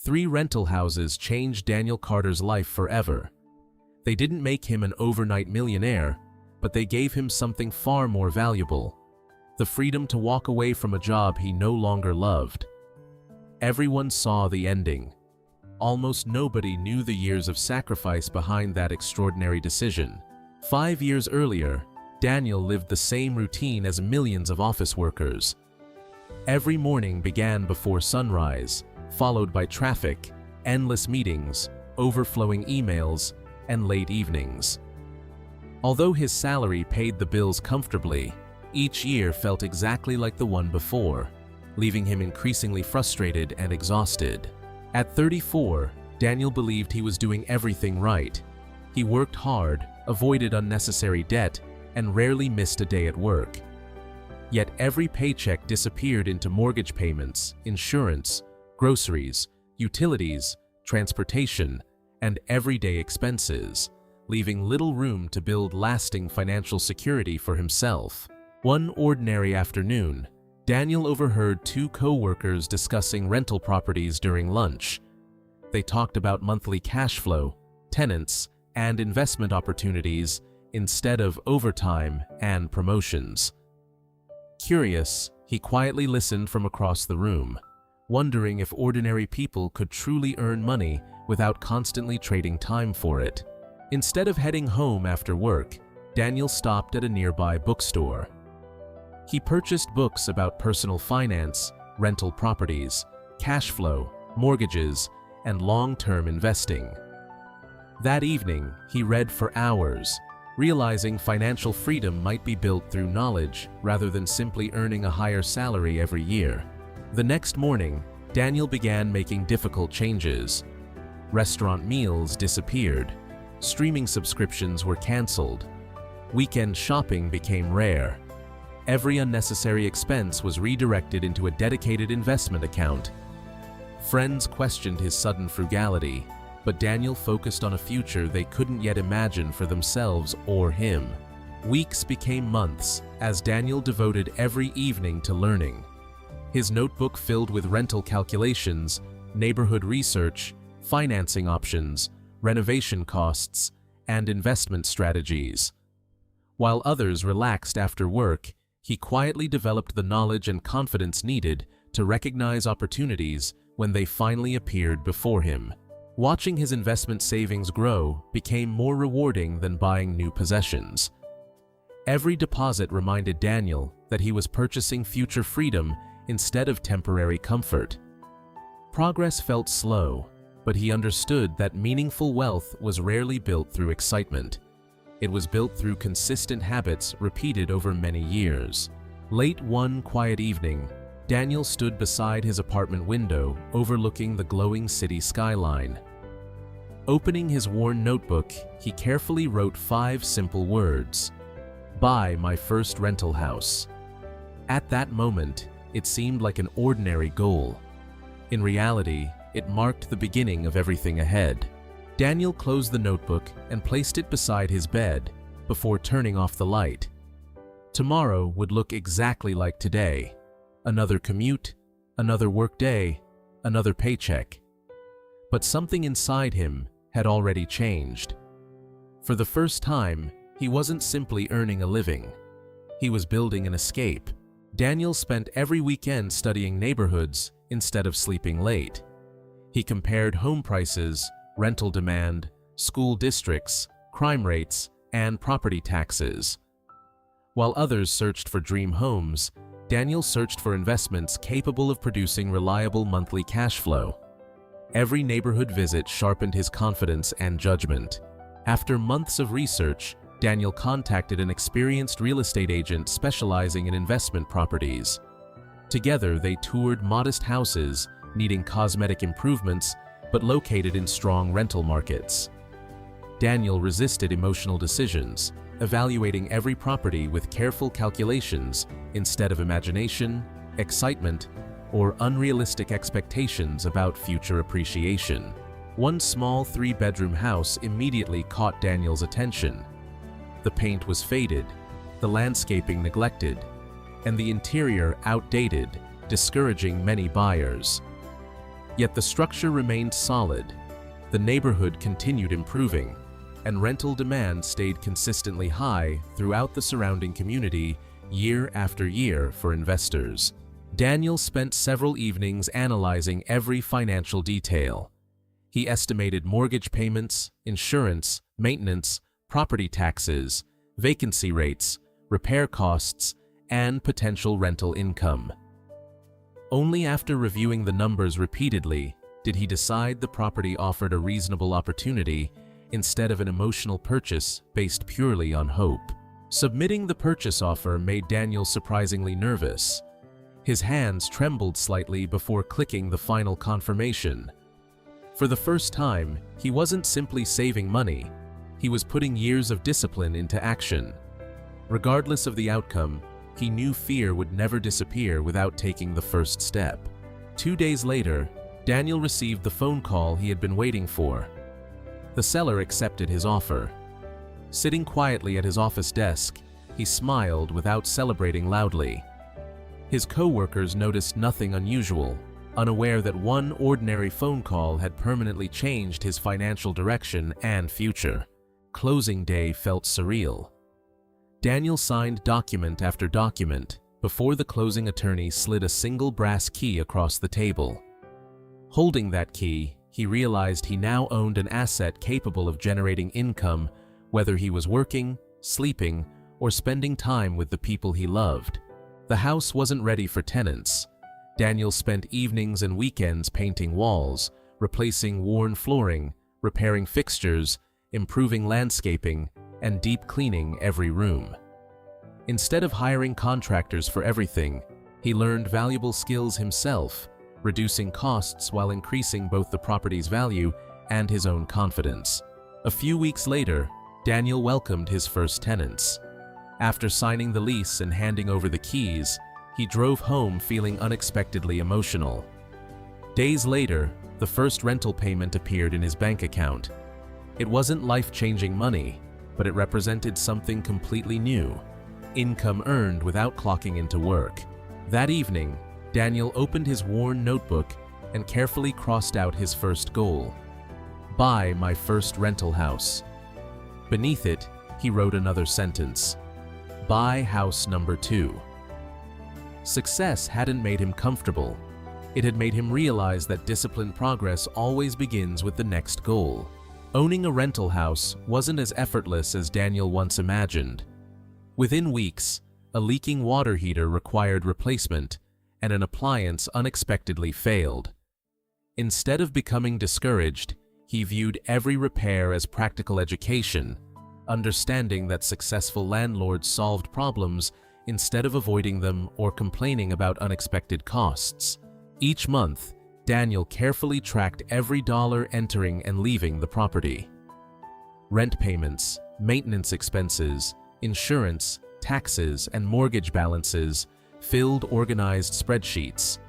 3 rental houses changed Daniel Carter's life forever. They didn't make him an overnight millionaire, but they gave him something far more valuable: the freedom to walk away from a job he no longer loved. Everyone saw the ending. Almost nobody knew the years of sacrifice behind that extraordinary decision. 5 years earlier, Daniel lived the same routine as millions of office workers. Every morning began before sunrise, followed by traffic, endless meetings, overflowing emails, and late evenings. Although his salary paid the bills comfortably, each year felt exactly like the one before, leaving him increasingly frustrated and exhausted. At 34, Daniel believed he was doing everything right. He worked hard, avoided unnecessary debt, and rarely missed a day at work. Yet every paycheck disappeared into mortgage payments, insurance, groceries, utilities, transportation, and everyday expenses, leaving little room to build lasting financial security for himself. One ordinary afternoon, Daniel overheard 2 co-workers discussing rental properties during lunch. They talked about monthly cash flow, tenants, and investment opportunities instead of overtime and promotions. Curious, he quietly listened from across the room, wondering if ordinary people could truly earn money without constantly trading time for it. Instead of heading home after work, Daniel stopped at a nearby bookstore. He purchased books about personal finance, rental properties, cash flow, mortgages, and long-term investing. That evening, he read for hours, realizing financial freedom might be built through knowledge rather than simply earning a higher salary every year. The next morning, Daniel began making difficult changes. Restaurant meals disappeared. Streaming subscriptions were canceled. Weekend shopping became rare. Every unnecessary expense was redirected into a dedicated investment account. Friends questioned his sudden frugality, but Daniel focused on a future they couldn't yet imagine for themselves or him. Weeks became months as Daniel devoted every evening to learning. His notebook filled with rental calculations, neighborhood research, financing options, renovation costs, and investment strategies. While others relaxed after work, he quietly developed the knowledge and confidence needed to recognize opportunities when they finally appeared before him. Watching his investment savings grow became more rewarding than buying new possessions. Every deposit reminded Daniel that he was purchasing future freedom instead of temporary comfort. Progress felt slow, but he understood that meaningful wealth was rarely built through excitement. It was built through consistent habits repeated over many years. Late one quiet evening, Daniel stood beside his apartment window overlooking the glowing city skyline. Opening his worn notebook, he carefully wrote 5 simple words: "Buy my first rental house." At that moment, it seemed like an ordinary goal. In reality, it marked the beginning of everything ahead. Daniel closed the notebook and placed it beside his bed before turning off the light. Tomorrow would look exactly like today. Another commute, another work day, another paycheck. But something inside him had already changed. For the first time, he wasn't simply earning a living. He was building an escape. Daniel spent every weekend studying neighborhoods instead of sleeping late. He compared home prices, rental demand, school districts, crime rates, and property taxes. While others searched for dream homes, Daniel searched for investments capable of producing reliable monthly cash flow. Every neighborhood visit sharpened his confidence and judgment. After months of research, Daniel contacted an experienced real estate agent specializing in investment properties. Together, they toured modest houses needing cosmetic improvements but located in strong rental markets. Daniel resisted emotional decisions, evaluating every property with careful calculations instead of imagination, excitement, or unrealistic expectations about future appreciation. One small 3-bedroom house immediately caught Daniel's attention. The paint was faded, the landscaping neglected, and the interior outdated, discouraging many buyers. Yet the structure remained solid. The neighborhood continued improving, and rental demand stayed consistently high throughout the surrounding community year after year for investors. Daniel spent several evenings analyzing every financial detail. He estimated mortgage payments, insurance, maintenance, property taxes, vacancy rates, repair costs, and potential rental income. Only after reviewing the numbers repeatedly did he decide the property offered a reasonable opportunity instead of an emotional purchase based purely on hope. Submitting the purchase offer made Daniel surprisingly nervous. His hands trembled slightly before clicking the final confirmation. For the first time, he wasn't simply saving money, he was putting years of discipline into action. Regardless of the outcome, he knew fear would never disappear without taking the first step. 2 days later, Daniel received the phone call he had been waiting for. The seller accepted his offer. Sitting quietly at his office desk, he smiled without celebrating loudly. His co-workers noticed nothing unusual, unaware that one ordinary phone call had permanently changed his financial direction and future. Closing day felt surreal. Daniel signed document after document before the closing attorney slid a single brass key across the table. Holding that key, he realized he now owned an asset capable of generating income whether he was working, sleeping, or spending time with the people he loved. The house wasn't ready for tenants. Daniel spent evenings and weekends painting walls, replacing worn flooring, repairing fixtures, improving landscaping, and deep cleaning every room. Instead of hiring contractors for everything, he learned valuable skills himself, reducing costs while increasing both the property's value and his own confidence. A few weeks later, Daniel welcomed his first tenants. After signing the lease and handing over the keys, he drove home feeling unexpectedly emotional. Days later, the first rental payment appeared in his bank account. It wasn't life-changing money, but it represented something completely new: income earned without clocking into work. That evening, Daniel opened his worn notebook and carefully crossed out his first goal: buy my first rental house. Beneath it, he wrote another sentence: buy house number 2. Success hadn't made him comfortable. It had made him realize that disciplined progress always begins with the next goal. Owning a rental house wasn't as effortless as Daniel once imagined. Within weeks, a leaking water heater required replacement, and an appliance unexpectedly failed. Instead of becoming discouraged, he viewed every repair as practical education, understanding that successful landlords solved problems instead of avoiding them or complaining about unexpected costs. Each month, Daniel carefully tracked every dollar entering and leaving the property. Rent payments, maintenance expenses, insurance, taxes, and mortgage balances filled organized spreadsheets.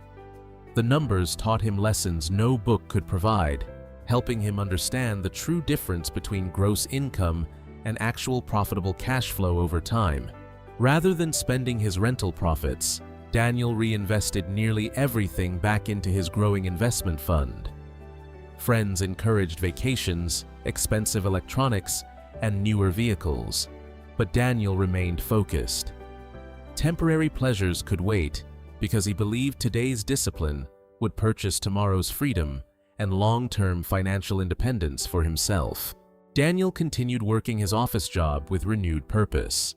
The numbers taught him lessons no book could provide, helping him understand the true difference between gross income and actual profitable cash flow over time. Rather than spending his rental profits, Daniel reinvested nearly everything back into his growing investment fund. Friends encouraged vacations, expensive electronics, and newer vehicles, but Daniel remained focused. Temporary pleasures could wait because he believed today's discipline would purchase tomorrow's freedom and long-term financial independence for himself. Daniel continued working his office job with renewed purpose.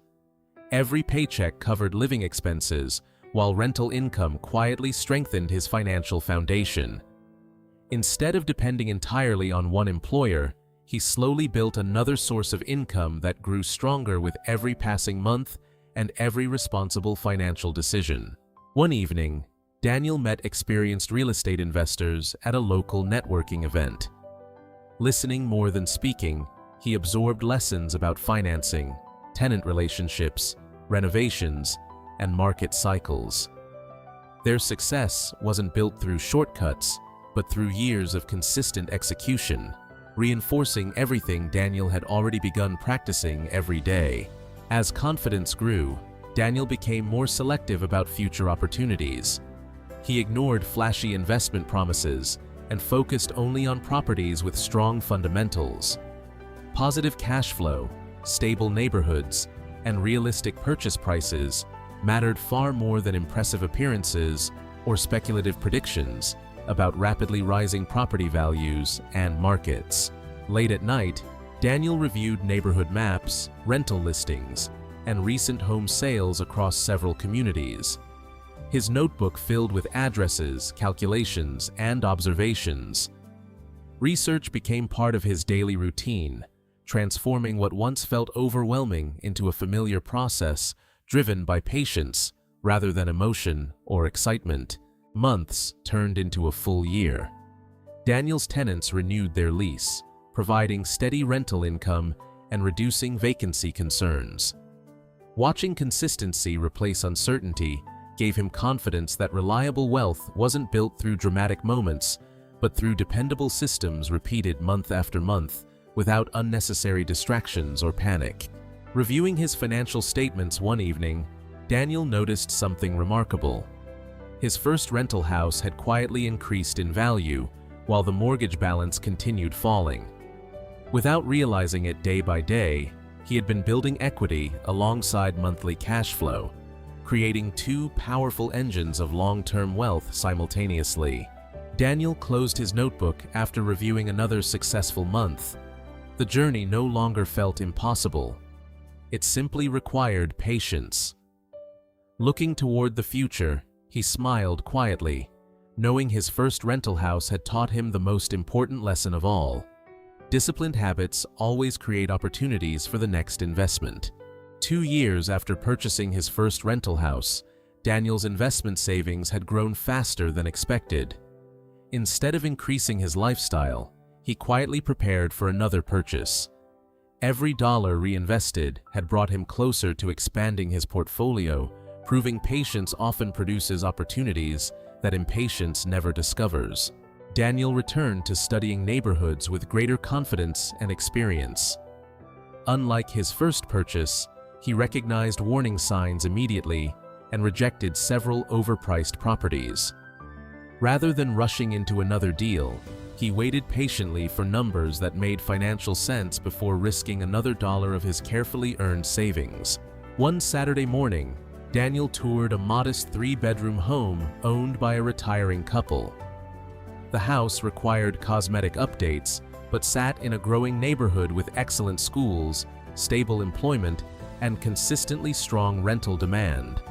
Every paycheck covered living expenses, while rental income quietly strengthened his financial foundation. Instead of depending entirely on one employer, he slowly built another source of income that grew stronger with every passing month and every responsible financial decision. One evening, Daniel met experienced real estate investors at a local networking event. Listening more than speaking, he absorbed lessons about financing, tenant relationships, renovations, and market cycles. Their success wasn't built through shortcuts, but through years of consistent execution, reinforcing everything Daniel had already begun practicing every day. As confidence grew, Daniel became more selective about future opportunities. He ignored flashy investment promises and focused only on properties with strong fundamentals. Positive cash flow, stable neighborhoods, and realistic purchase prices mattered far more than impressive appearances or speculative predictions about rapidly rising property values and markets. Late at night, Daniel reviewed neighborhood maps, rental listings, and recent home sales across several communities. His notebook filled with addresses, calculations, and observations. Research became part of his daily routine, transforming what once felt overwhelming into a familiar process driven by patience rather than emotion or excitement. Months turned into a full year. Daniel's tenants renewed their lease, providing steady rental income and reducing vacancy concerns. Watching consistency replace uncertainty gave him confidence that reliable wealth wasn't built through dramatic moments, but through dependable systems repeated month after month without unnecessary distractions or panic. Reviewing his financial statements one evening, Daniel noticed something remarkable. His first rental house had quietly increased in value, while the mortgage balance continued falling. Without realizing it day by day, he had been building equity alongside monthly cash flow, creating two powerful engines of long-term wealth simultaneously. Daniel closed his notebook after reviewing another successful month. The journey no longer felt impossible. It simply required patience. Looking toward the future, he smiled quietly, knowing his first rental house had taught him the most important lesson of all. Disciplined habits always create opportunities for the next investment. 2 years after purchasing his first rental house, Daniel's investment savings had grown faster than expected. Instead of increasing his lifestyle, he quietly prepared for another purchase. Every dollar reinvested had brought him closer to expanding his portfolio, proving patience often produces opportunities that impatience never discovers. Daniel returned to studying neighborhoods with greater confidence and experience. Unlike his first purchase, he recognized warning signs immediately and rejected several overpriced properties. Rather than rushing into another deal, he waited patiently for numbers that made financial sense before risking another dollar of his carefully earned savings. One Saturday morning, Daniel toured a modest 3-bedroom home owned by a retiring couple. The house required cosmetic updates, but sat in a growing neighborhood with excellent schools, stable employment, and consistently strong rental demand.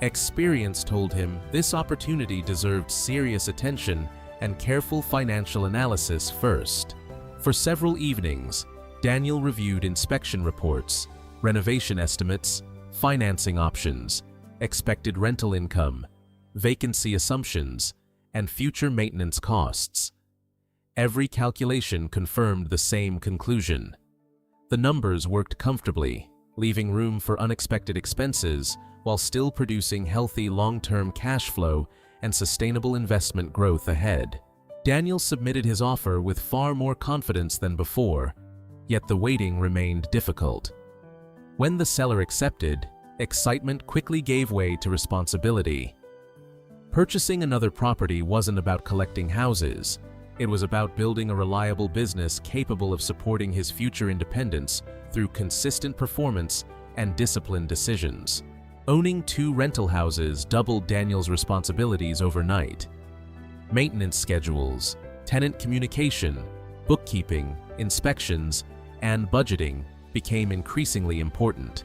Experience told him this opportunity deserved serious attention and careful financial analysis first. For several evenings, Daniel reviewed inspection reports, renovation estimates, financing options, expected rental income, vacancy assumptions, and future maintenance costs. Every calculation confirmed the same conclusion. The numbers worked comfortably, leaving room for unexpected expenses while still producing healthy long-term cash flow and sustainable investment growth ahead. Daniel submitted his offer with far more confidence than before, yet the waiting remained difficult. When the seller accepted, excitement quickly gave way to responsibility. Purchasing another property wasn't about collecting houses. It was about building a reliable business capable of supporting his future independence through consistent performance and disciplined decisions. Owning 2 rental houses doubled Daniel's responsibilities overnight. Maintenance schedules, tenant communication, bookkeeping, inspections, and budgeting became increasingly important.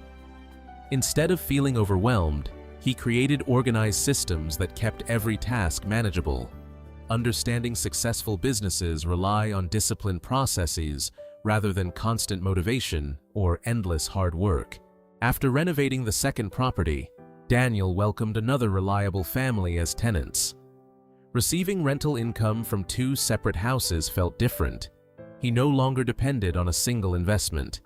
Instead of feeling overwhelmed, he created organized systems that kept every task manageable. Understanding successful businesses rely on disciplined processes rather than constant motivation or endless hard work. After renovating the second property, Daniel welcomed another reliable family as tenants. Receiving rental income from 2 separate houses felt different. He no longer depended on a single investment.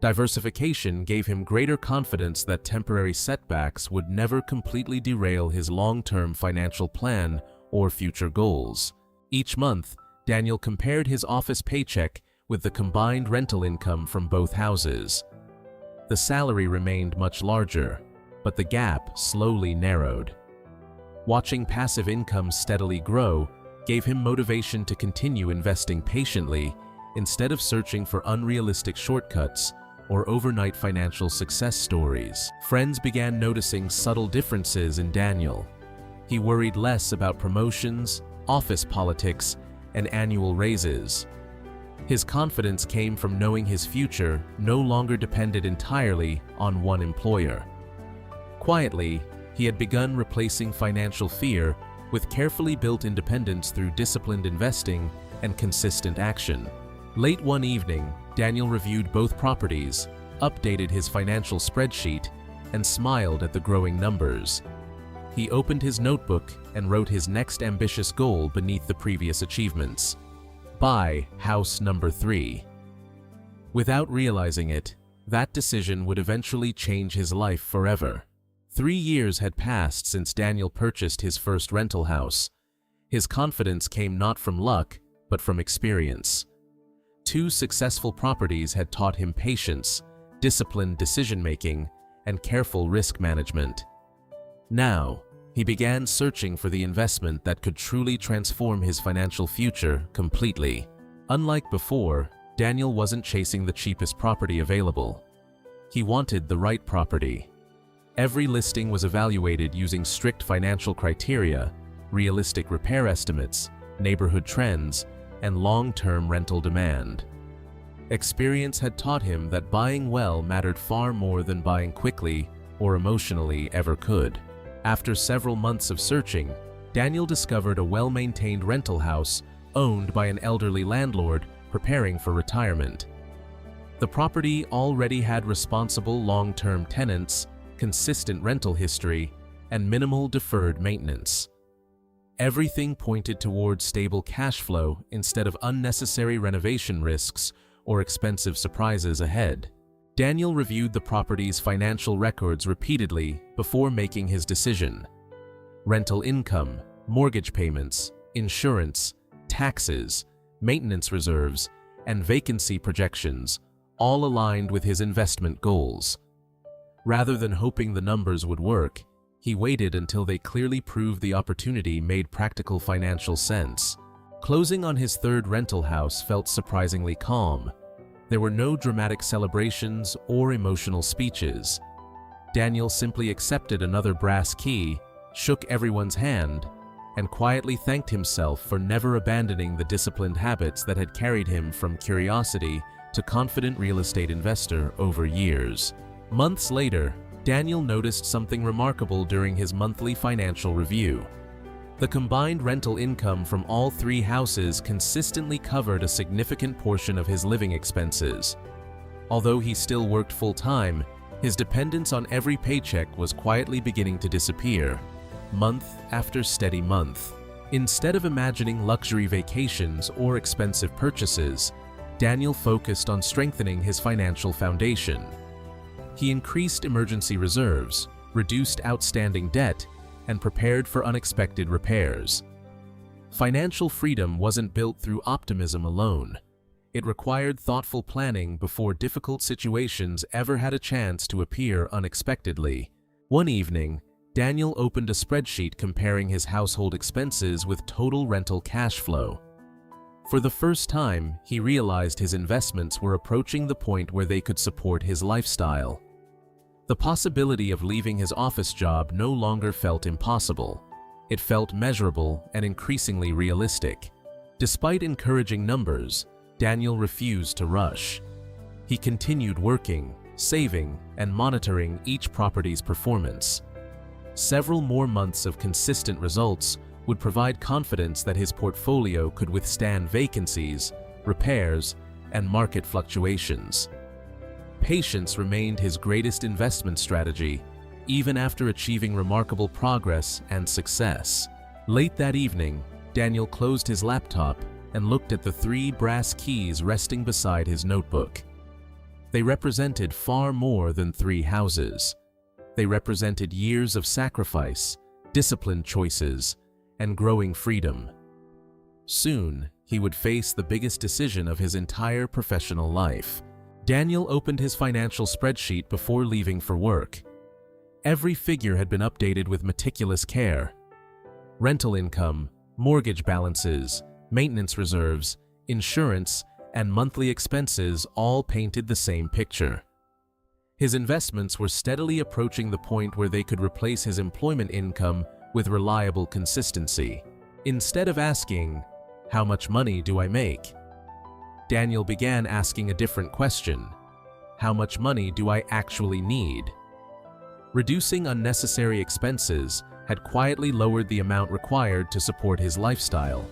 Diversification gave him greater confidence that temporary setbacks would never completely derail his long-term financial plan or future goals. Each month, Daniel compared his office paycheck with the combined rental income from both houses. The salary remained much larger, but the gap slowly narrowed. Watching passive income steadily grow gave him motivation to continue investing patiently instead of searching for unrealistic shortcuts or overnight financial success stories. Friends began noticing subtle differences in Daniel. He worried less about promotions, office politics, and annual raises. His confidence came from knowing his future no longer depended entirely on one employer. Quietly, he had begun replacing financial fear with carefully built independence through disciplined investing and consistent action. Late one evening, Daniel reviewed both properties, updated his financial spreadsheet, and smiled at the growing numbers. He opened his notebook and wrote his next ambitious goal beneath the previous achievements: buy house number 3. Without realizing it, that decision would eventually change his life forever. 3 years had passed since Daniel purchased his first rental house. His confidence came not from luck, but from experience. 2 successful properties had taught him patience, disciplined decision-making, and careful risk management. Now, he began searching for the investment that could truly transform his financial future completely. Unlike before, Daniel wasn't chasing the cheapest property available. He wanted the right property. Every listing was evaluated using strict financial criteria, realistic repair estimates, neighborhood trends, and long-term rental demand. Experience had taught him that buying well mattered far more than buying quickly or emotionally ever could. After several months of searching, Daniel discovered a well-maintained rental house owned by an elderly landlord preparing for retirement. The property already had responsible long-term tenants, consistent rental history, and minimal deferred maintenance. Everything pointed towards stable cash flow instead of unnecessary renovation risks or expensive surprises ahead. Daniel reviewed the property's financial records repeatedly before making his decision. Rental income, mortgage payments, insurance, taxes, maintenance reserves, and vacancy projections all aligned with his investment goals. Rather than hoping the numbers would work, he waited until they clearly proved the opportunity made practical financial sense. Closing on his third rental house felt surprisingly calm. There were no dramatic celebrations or emotional speeches. Daniel simply accepted another brass key, shook everyone's hand, and quietly thanked himself for never abandoning the disciplined habits that had carried him from curiosity to confident real estate investor over years. Months later, Daniel noticed something remarkable during his monthly financial review. The combined rental income from all 3 houses consistently covered a significant portion of his living expenses. Although he still worked full-time, his dependence on every paycheck was quietly beginning to disappear, month after steady month. Instead of imagining luxury vacations or expensive purchases, Daniel focused on strengthening his financial foundation. He increased emergency reserves, reduced outstanding debt, and prepared for unexpected repairs. Financial freedom wasn't built through optimism alone. It required thoughtful planning before difficult situations ever had a chance to appear unexpectedly. One evening, Daniel opened a spreadsheet comparing his household expenses with total rental cash flow. For the first time, he realized his investments were approaching the point where they could support his lifestyle. The possibility of leaving his office job no longer felt impossible. It felt measurable and increasingly realistic. Despite encouraging numbers, Daniel refused to rush. He continued working, saving, and monitoring each property's performance. Several more months of consistent results would provide confidence that his portfolio could withstand vacancies, repairs, and market fluctuations. Patience remained his greatest investment strategy, even after achieving remarkable progress and success. Late that evening, Daniel closed his laptop and looked at the 3 brass keys resting beside his notebook. They represented far more than 3 houses. They represented years of sacrifice, disciplined choices, and growing freedom. Soon, he would face the biggest decision of his entire professional life. Daniel opened his financial spreadsheet before leaving for work. Every figure had been updated with meticulous care. Rental income, Mortgage balances, maintenance reserves, insurance, and monthly expenses all painted the same picture. His investments were steadily approaching the point where they could replace his employment income with reliable consistency. Instead of asking, "How much money do I make?" Daniel began asking a different question. How much money do I actually need? Reducing unnecessary expenses had quietly lowered the amount required to support his lifestyle,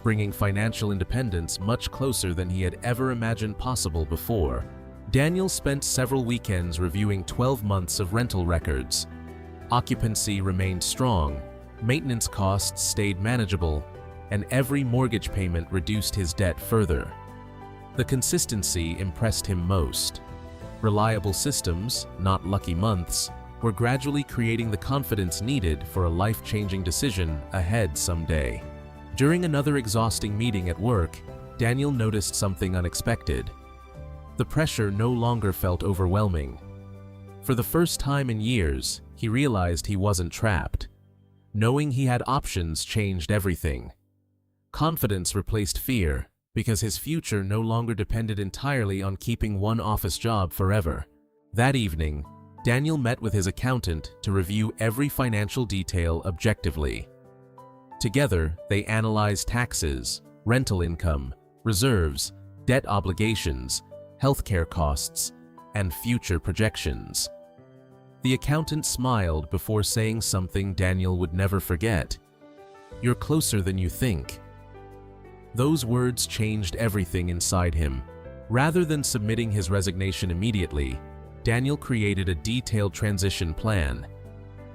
bringing financial independence much closer than he had ever imagined possible before. Daniel spent several weekends reviewing 12 months of rental records. Occupancy remained strong, maintenance costs stayed manageable, and every mortgage payment reduced his debt further. The consistency impressed him most. Reliable systems, not lucky months, were gradually creating the confidence needed for a life-changing decision ahead someday. During another exhausting meeting at work, Daniel noticed something unexpected. The pressure no longer felt overwhelming. For the first time in years, he realized he wasn't trapped. Knowing he had options changed everything. Confidence replaced fear, because his future no longer depended entirely on keeping one office job forever. That evening, Daniel met with his accountant to review every financial detail objectively. Together, they analyzed taxes, rental income, reserves, debt obligations, healthcare costs, and future projections. The accountant smiled before saying something Daniel would never forget. "You're closer than you think." Those words changed everything inside him. Rather than submitting his resignation immediately, Daniel created a detailed transition plan.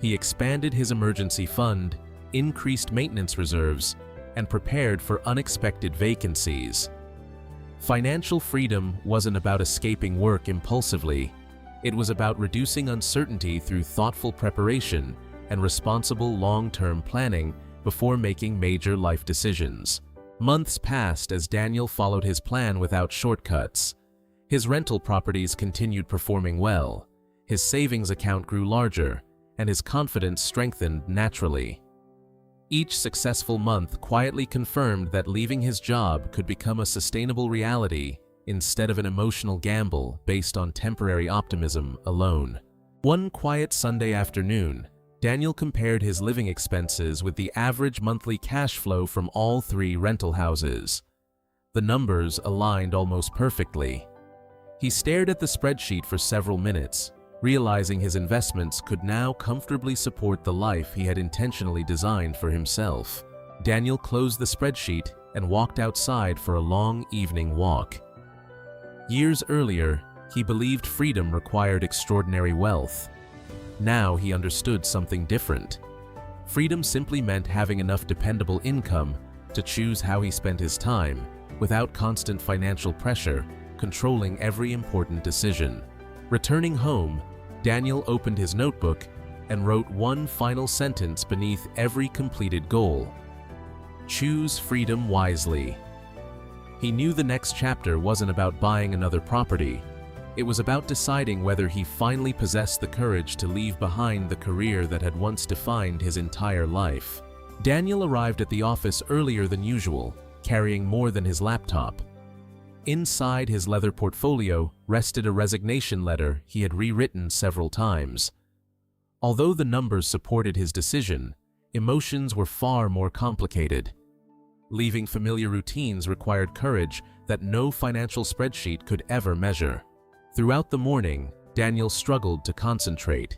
He expanded his emergency fund, increased maintenance reserves, and prepared for unexpected vacancies. Financial freedom wasn't about escaping work impulsively. It was about reducing uncertainty through thoughtful preparation and responsible long-term planning before making major life decisions. Months passed as Daniel followed his plan without shortcuts. His rental properties continued performing well, his savings account grew larger, and his confidence strengthened naturally. Each successful month quietly confirmed that leaving his job could become a sustainable reality instead of an emotional gamble based on temporary optimism alone. One quiet Sunday afternoon, Daniel compared his living expenses with the average monthly cash flow from all 3 rental houses. The numbers aligned almost perfectly. He stared at the spreadsheet for several minutes, realizing his investments could now comfortably support the life he had intentionally designed for himself. Daniel closed the spreadsheet and walked outside for a long evening walk. Years earlier, he believed freedom required extraordinary wealth. Now he understood something different. Freedom simply meant having enough dependable income to choose how he spent his time, without constant financial pressure controlling every important decision. Returning home, Daniel opened his notebook and wrote one final sentence beneath every completed goal. Choose freedom wisely. He knew the next chapter wasn't about buying another property. It was about deciding whether he finally possessed the courage to leave behind the career that had once defined his entire life. Daniel arrived at the office earlier than usual, carrying more than his laptop. Inside his leather portfolio rested a resignation letter he had rewritten several times. Although the numbers supported his decision, emotions were far more complicated. Leaving familiar routines required courage that no financial spreadsheet could ever measure. Throughout the morning, Daniel struggled to concentrate.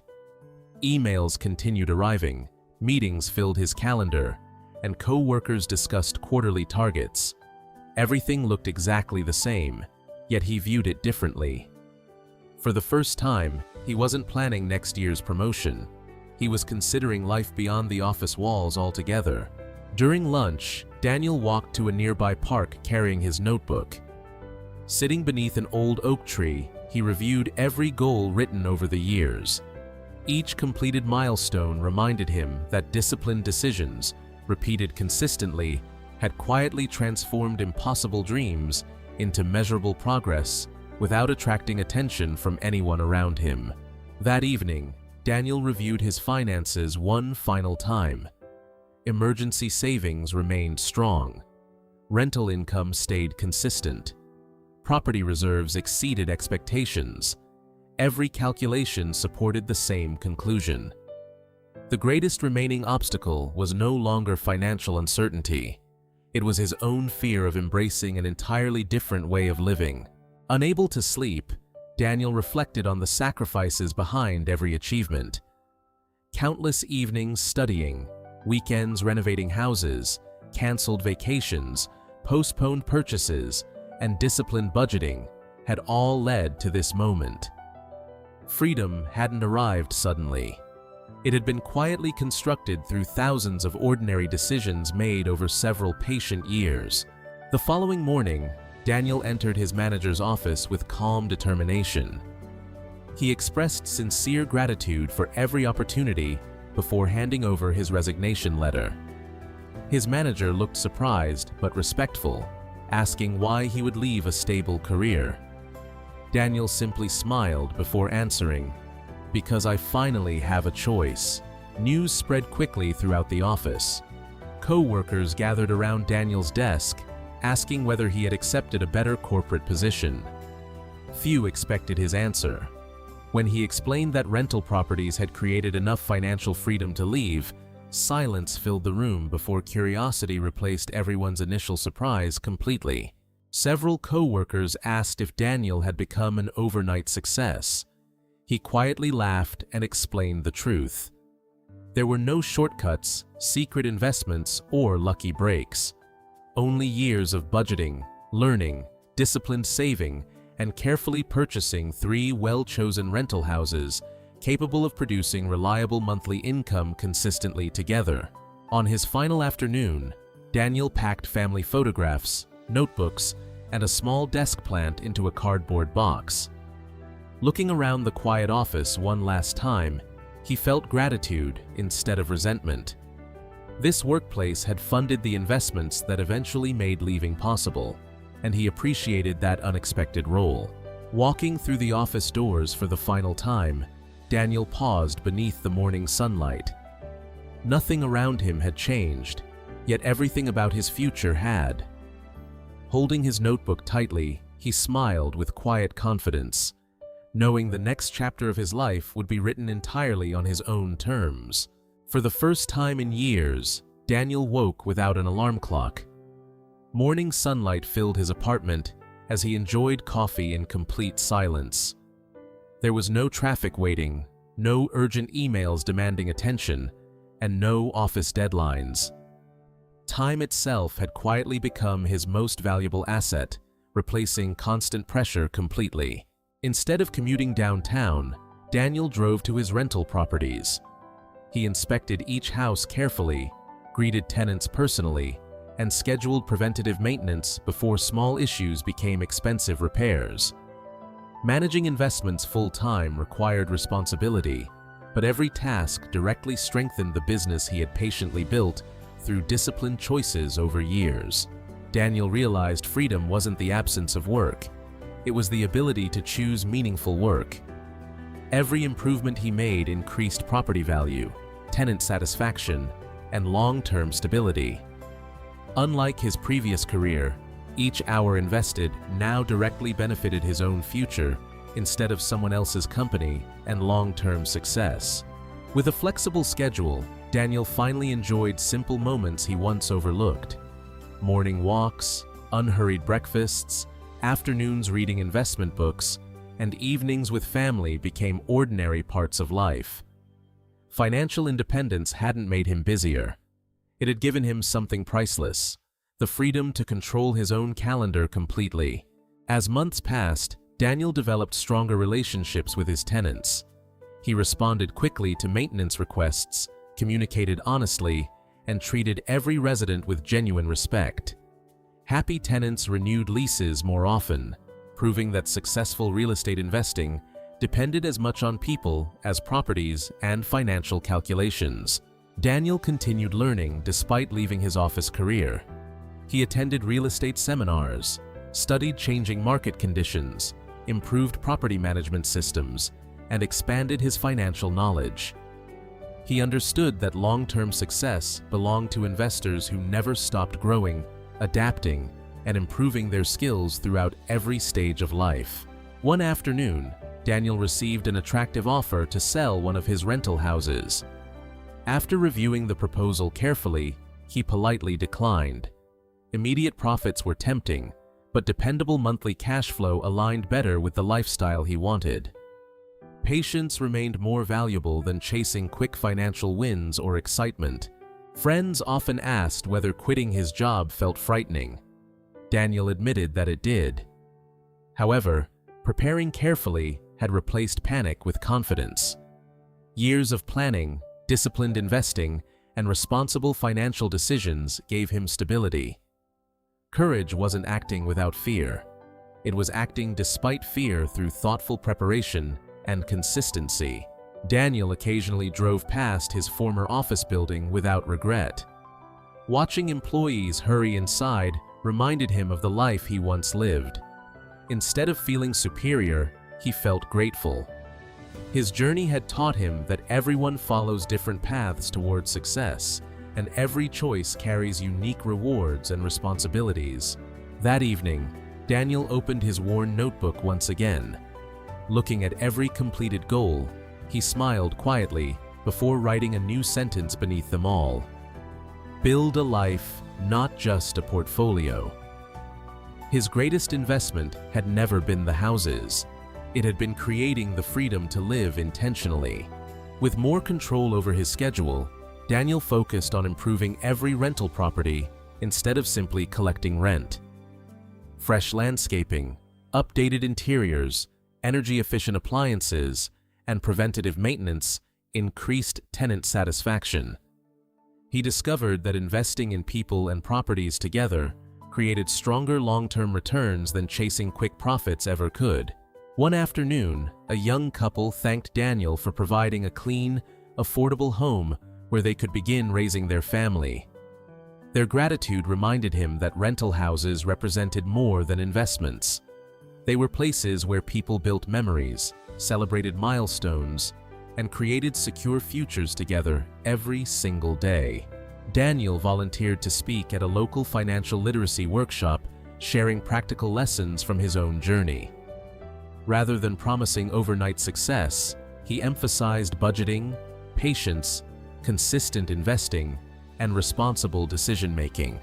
Emails continued arriving, meetings filled his calendar, and co-workers discussed quarterly targets. Everything looked exactly the same, yet he viewed it differently. For the first time, he wasn't planning next year's promotion. He was considering life beyond the office walls altogether. During lunch, Daniel walked to a nearby park carrying his notebook. Sitting beneath an old oak tree, he reviewed every goal written over the years. Each completed milestone reminded him that disciplined decisions, repeated consistently, had quietly transformed impossible dreams into measurable progress without attracting attention from anyone around him. That evening, Daniel reviewed his finances one final time. emergency savings remained strong. Rental income stayed consistent. Property reserves exceeded expectations. Every calculation supported the same conclusion. The greatest remaining obstacle was no longer financial uncertainty. It was his own fear of embracing an entirely different way of living. Unable to sleep, Daniel reflected on the sacrifices behind every achievement. Countless evenings studying, weekends renovating houses, canceled vacations, postponed purchases, and disciplined budgeting had all led to this moment. Freedom hadn't arrived suddenly. It had been quietly constructed through thousands of ordinary decisions made over several patient years. The following morning, Daniel entered his manager's office with calm determination. He expressed sincere gratitude for every opportunity before handing over his resignation letter. His manager looked surprised but respectful, asking why he would leave a stable career. Daniel simply smiled before answering, "Because I finally have a choice." News spread quickly throughout the office. Co-workers gathered around Daniel's desk, asking whether he had accepted a better corporate position. Few expected his answer. When he explained that rental properties had created enough financial freedom to leave, silence filled the room before curiosity replaced everyone's initial surprise completely. Several co-workers asked if Daniel had become an overnight success. He quietly laughed and explained the truth. There were no shortcuts, secret investments, or lucky breaks. Only years of budgeting, learning, disciplined saving, and carefully purchasing 3 well-chosen rental houses capable of producing reliable monthly income consistently together. On his final afternoon, Daniel packed family photographs, notebooks, and a small desk plant into a cardboard box. Looking around the quiet office one last time, he felt gratitude instead of resentment. This workplace had funded the investments that eventually made leaving possible, and he appreciated that unexpected role. Walking through the office doors for the final time, Daniel paused beneath the morning sunlight. Nothing around him had changed, yet everything about his future had. Holding his notebook tightly, he smiled with quiet confidence, knowing the next chapter of his life would be written entirely on his own terms. For the first time in years, Daniel woke without an alarm clock. Morning sunlight filled his apartment as he enjoyed coffee in complete silence. There was no traffic waiting, no urgent emails demanding attention, and no office deadlines. Time itself had quietly become his most valuable asset, replacing constant pressure completely. Instead of commuting downtown, Daniel drove to his rental properties. He inspected each house carefully, greeted tenants personally, and scheduled preventative maintenance before small issues became expensive repairs. Managing investments full-time required responsibility, but every task directly strengthened the business he had patiently built through disciplined choices over years. Daniel realized freedom wasn't the absence of work. It was the ability to choose meaningful work. Every improvement he made increased property value, tenant satisfaction, and long-term stability. Unlike his previous career, each hour invested now directly benefited his own future instead of someone else's company and long-term success. With a flexible schedule, Daniel finally enjoyed simple moments he once overlooked. Morning walks, unhurried breakfasts, afternoons reading investment books, and evenings with family became ordinary parts of life. Financial independence hadn't made him busier. It had given him something priceless, the freedom to control his own calendar completely. As months passed, Daniel developed stronger relationships with his tenants. He responded quickly to maintenance requests, communicated honestly, and treated every resident with genuine respect. Happy tenants renewed leases more often, proving that successful real estate investing depended as much on people as properties and financial calculations. Daniel continued learning despite leaving his office career. He attended real estate seminars, studied changing market conditions, improved property management systems, and expanded his financial knowledge. He understood that long-term success belonged to investors who never stopped growing, adapting, and improving their skills throughout every stage of life. One afternoon, Daniel received an attractive offer to sell one of his rental houses. After reviewing the proposal carefully, he politely declined. Immediate profits were tempting, but dependable monthly cash flow aligned better with the lifestyle he wanted. Patience remained more valuable than chasing quick financial wins or excitement. Friends often asked whether quitting his job felt frightening. Daniel admitted that it did. However, preparing carefully had replaced panic with confidence. Years of planning, disciplined investing, and responsible financial decisions gave him stability. Courage wasn't acting without fear. It was acting despite fear through thoughtful preparation and consistency. Daniel occasionally drove past his former office building without regret. Watching employees hurry inside reminded him of the life he once lived. Instead of feeling superior, he felt grateful. His journey had taught him that everyone follows different paths towards success, and every choice carries unique rewards and responsibilities. That evening, Daniel opened his worn notebook once again. Looking at every completed goal, he smiled quietly before writing a new sentence beneath them all. Build a life, not just a portfolio. His greatest investment had never been the houses. It had been creating the freedom to live intentionally. With more control over his schedule, Daniel focused on improving every rental property instead of simply collecting rent. Fresh landscaping, updated interiors, energy-efficient appliances, and preventative maintenance increased tenant satisfaction. He discovered that investing in people and properties together created stronger long-term returns than chasing quick profits ever could. One afternoon, a young couple thanked Daniel for providing a clean, affordable home where they could begin raising their family. Their gratitude reminded him that rental houses represented more than investments. They were places where people built memories, celebrated milestones, and created secure futures together every single day. Daniel volunteered to speak at a local financial literacy workshop, sharing practical lessons from his own journey. Rather than promising overnight success, he emphasized budgeting, patience, consistent investing, and responsible decision-making.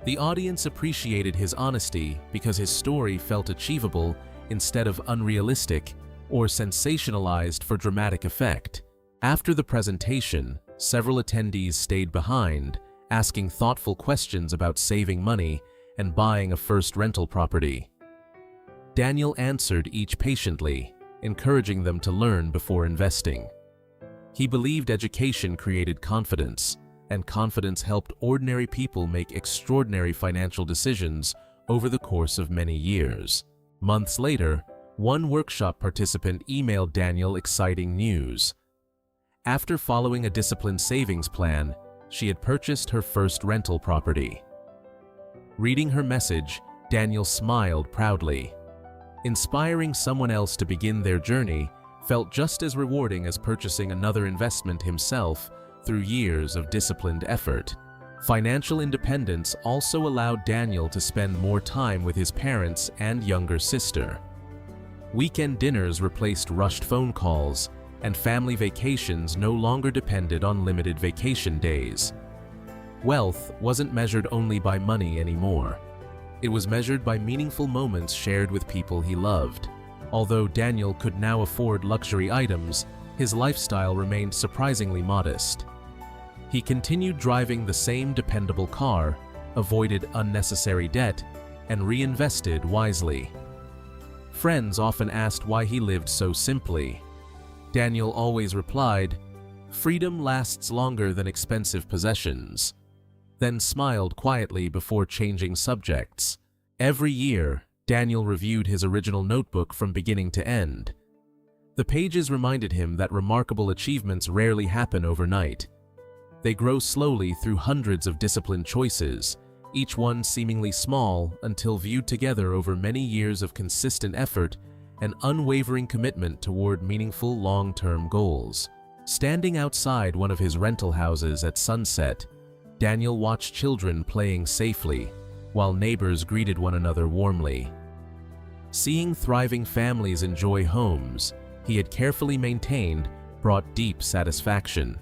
The audience appreciated his honesty because his story felt achievable instead of unrealistic or sensationalized for dramatic effect. After the presentation, several attendees stayed behind, asking thoughtful questions about saving money and buying a first rental property. Daniel answered each patiently, encouraging them to learn before investing. He believed education created confidence, and confidence helped ordinary people make extraordinary financial decisions over the course of many years. Months later, one workshop participant emailed Daniel exciting news. After following a disciplined savings plan, she had purchased her first rental property. Reading her message, Daniel smiled proudly. Inspiring someone else to begin their journey felt just as rewarding as purchasing another investment himself through years of disciplined effort. Financial independence also allowed Daniel to spend more time with his parents and younger sister. Weekend dinners replaced rushed phone calls, and family vacations no longer depended on limited vacation days. Wealth wasn't measured only by money anymore. It was measured by meaningful moments shared with people he loved. Although Daniel could now afford luxury items, his lifestyle remained surprisingly modest. He continued driving the same dependable car, avoided unnecessary debt, and reinvested wisely. Friends often asked why he lived so simply. Daniel always replied, "Freedom lasts longer than expensive possessions," then smiled quietly before changing subjects. Every year, Daniel reviewed his original notebook from beginning to end. The pages reminded him that remarkable achievements rarely happen overnight. They grow slowly through hundreds of disciplined choices, each one seemingly small until viewed together over many years of consistent effort and unwavering commitment toward meaningful long-term goals. Standing outside one of his rental houses at sunset, Daniel watched children playing safely, while neighbors greeted one another warmly. Seeing thriving families enjoy homes he had carefully maintained brought deep satisfaction.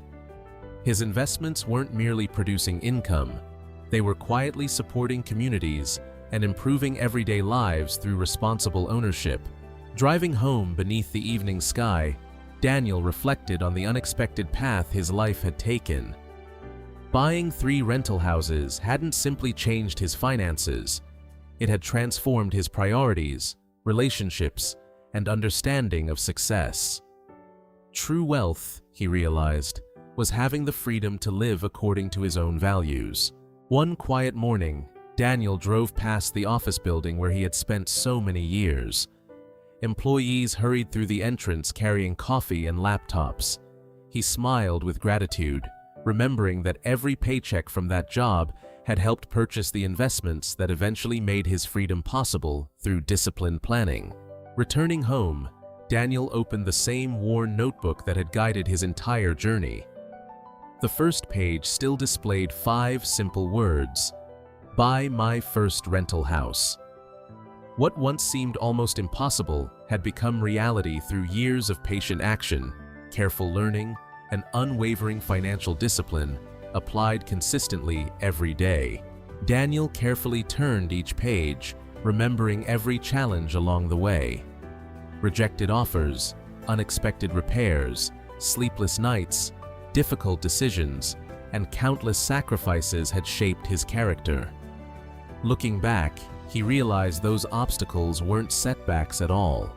His investments weren't merely producing income, they were quietly supporting communities and improving everyday lives through responsible ownership. Driving home beneath the evening sky, Daniel reflected on the unexpected path his life had taken. Buying 3 rental houses hadn't simply changed his finances, it had transformed his priorities, relationships, and understanding of success. True wealth, he realized, was having the freedom to live according to his own values. One quiet morning, Daniel drove past the office building where he had spent so many years. Employees hurried through the entrance carrying coffee and laptops. He smiled with gratitude, remembering that every paycheck from that job had helped purchase the investments that eventually made his freedom possible through disciplined planning. Returning home, Daniel opened the same worn notebook that had guided his entire journey. The first page still displayed 5 simple words: "Buy my first rental house." What once seemed almost impossible had become reality through years of patient action, careful learning, and unwavering financial discipline applied consistently every day. Daniel carefully turned each page, remembering every challenge along the way. Rejected offers, unexpected repairs, sleepless nights, difficult decisions, and countless sacrifices had shaped his character. Looking back, he realized those obstacles weren't setbacks at all.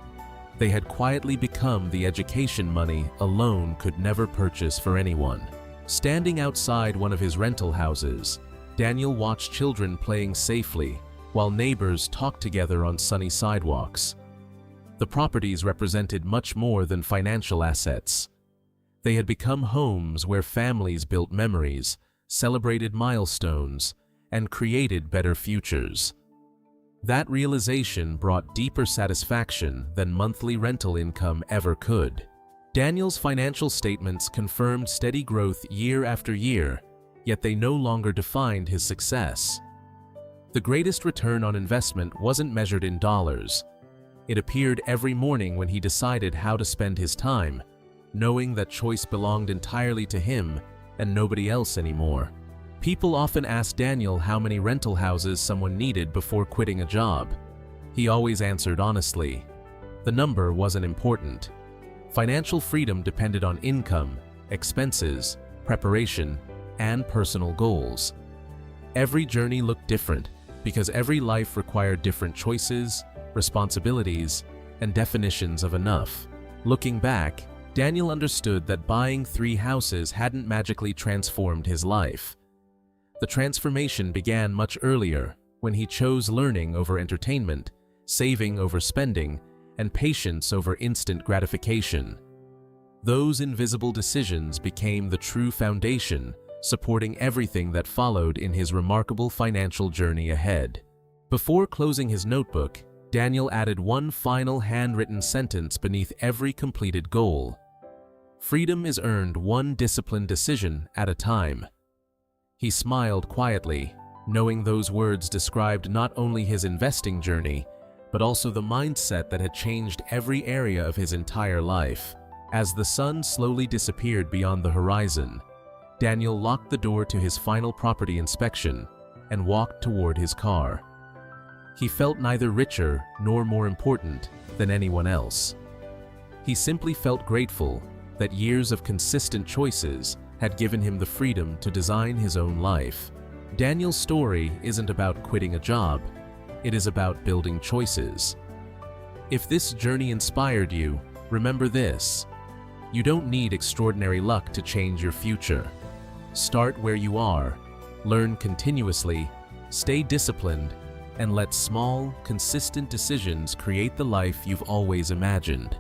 They had quietly become the education money alone could never purchase for anyone. Standing outside one of his rental houses, Daniel watched children playing safely while neighbors talked together on sunny sidewalks. The properties represented much more than financial assets. They had become homes where families built memories, celebrated milestones, and created better futures. That realization brought deeper satisfaction than monthly rental income ever could. Daniel's financial statements confirmed steady growth year after year, yet they no longer defined his success. The greatest return on investment wasn't measured in dollars. It appeared every morning when he decided how to spend his time, knowing that choice belonged entirely to him and nobody else anymore. People often ask Daniel how many rental houses someone needed before quitting a job. He always answered honestly. The number wasn't important. Financial freedom depended on income, expenses, preparation, and personal goals. Every journey looked different because every life required different choices, responsibilities, and definitions of enough. Looking back, Daniel understood that buying 3 houses hadn't magically transformed his life. The transformation began much earlier, when he chose learning over entertainment, saving over spending, and patience over instant gratification. Those invisible decisions became the true foundation, supporting everything that followed in his remarkable financial journey ahead. Before closing his notebook, Daniel added one final handwritten sentence beneath every completed goal. "Freedom is earned one disciplined decision at a time." He smiled quietly, knowing those words described not only his investing journey, but also the mindset that had changed every area of his entire life. As the sun slowly disappeared beyond the horizon, Daniel locked the door to his final property inspection and walked toward his car. He felt neither richer nor more important than anyone else. He simply felt grateful that years of consistent choices had given him the freedom to design his own life. Daniel's story isn't about quitting a job, it is about building choices. If this journey inspired you, remember this: you don't need extraordinary luck to change your future. Start where you are, learn continuously, stay disciplined, and let small, consistent decisions create the life you've always imagined.